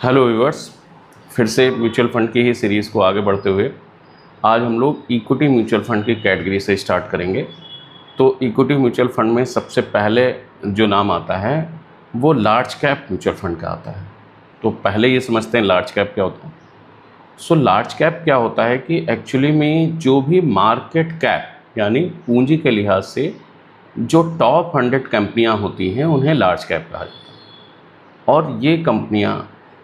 Hello viewers, फिर से mutual fund की ही सीरीज़ को आगे बढ़ते हुए आज हम लोग इक्विटी म्यूचुअल फंड की कैटेगरी से स्टार्ट करेंगे। तो इक्विटी म्यूचुअल फंड में सबसे पहले जो नाम आता है वो लार्ज कैप म्यूचुअल फंड का आता है। तो पहले ये समझते हैं लार्ज कैप क्या होता है। लार्ज कैप क्या होता है कि एक्चुअली में जो भी मार्केट कैप यानी पूंजी के लिहाज से जो टॉप 100 कंपनियां होती हैं उन्हें लार्ज कैप कहा जाता है। और ये कंपनियां,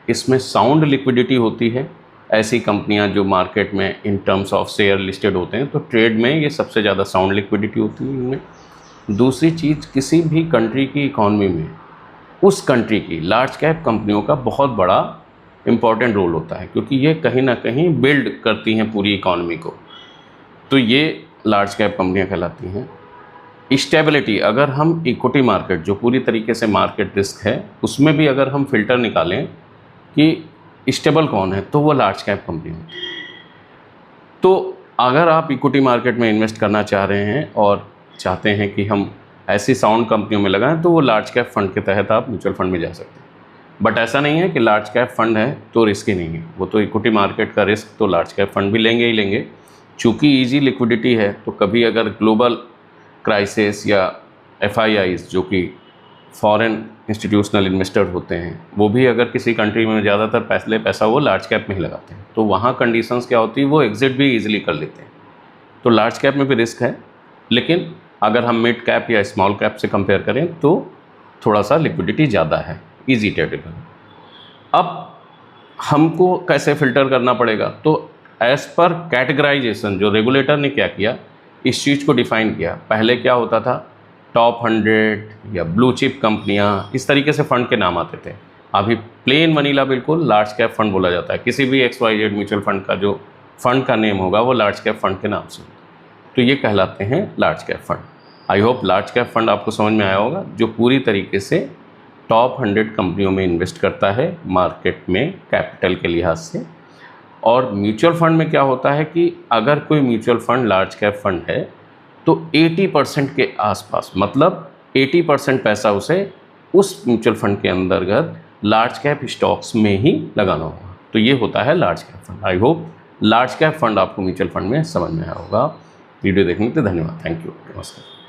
इसमें साउंड लिक्विडिटी होती है। ऐसी कंपनियां जो मार्केट में in terms of share listed होते हैं, तो ट्रेड में ये सबसे ज़्यादा साउंड लिक्विडिटी होती है इनमें। दूसरी चीज़, किसी भी कंट्री की इकॉनमी में उस कंट्री की लार्ज कैप कंपनियों का बहुत बड़ा इम्पॉर्टेंट रोल होता है, क्योंकि ये कहीं ना कहीं बिल्ड करती हैं पूरी इकॉनमी को। तो ये लार्ज कैप कंपनियां कहलाती हैं। स्टेबिलिटी, अगर हम इक्विटी मार्केट जो पूरी तरीके से मार्केट रिस्क है उसमें भी अगर हम फिल्टर निकालें कि स्टेबल कौन है, तो वो लार्ज कैप कंपनी होती है। तो अगर आप इक्विटी मार्केट में इन्वेस्ट करना चाह रहे हैं और चाहते हैं कि हम ऐसी साउंड कंपनियों में लगाएं, तो वो लार्ज कैप फंड के तहत आप म्यूचुअल फंड में जा सकते हैं। बट ऐसा नहीं है कि लार्ज कैप फंड है तो रिस्क ही नहीं है। वो तो इक्विटी मार्केट का रिस्क तो लार्ज कैप फंड भी लेंगे ही लेंगे। चूँकि ईजी लिक्विडिटी है, तो कभी अगर ग्लोबल क्राइसिस या FIIs जो कि फॉरेन इंस्टीट्यूशनल इन्वेस्टर होते हैं, वो भी अगर किसी कंट्री में ज़्यादातर पैसा वो लार्ज कैप में ही लगाते हैं, तो वहाँ कंडीशंस क्या होती है, वो एग्जिट भी इजीली कर लेते हैं। तो लार्ज कैप में भी रिस्क है, लेकिन अगर हम मिड कैप या स्मॉल कैप से कंपेयर करें तो थोड़ा सा लिक्विडिटी ज़्यादा है, ईजी ट्रेडेबल। अब हमको कैसे फ़िल्टर करना पड़ेगा, तो एज़ पर कैटेगराइजेशन जो रेगुलेटर ने क्या किया, इस चीज़ को डिफ़ाइन किया। पहले क्या होता था, टॉप 100 या ब्लू चिप कंपनियां, इस तरीके से फ़ंड के नाम आते थे। अभी प्लेन वनीला बिल्कुल लार्ज कैप फंड बोला जाता है। किसी भी XYZ म्यूचुअल फंड का जो फंड का नेम होगा वो लार्ज कैप फंड के नाम से होता है। तो ये कहलाते हैं large cap fund. I hope large cap fund आपको समझ में आया होगा, जो पूरी तरीके से टॉप 100 कंपनियों में इन्वेस्ट करता है मार्केट में कैपिटल के लिहाज से। और म्यूचुअल फंड में क्या होता है कि अगर कोई mutual fund large cap fund है तो 80% के आसपास, मतलब 80% पैसा उसे उस म्यूचुअल फंड के अंतर्गत लार्ज कैप स्टॉक्स में ही लगाना होगा। तो ये होता है large cap fund. I hope large cap fund आपको म्यूचुअल फंड में समझ में आया होगा। वीडियो देखने के लिए धन्यवाद। Thank you. नमस्कार।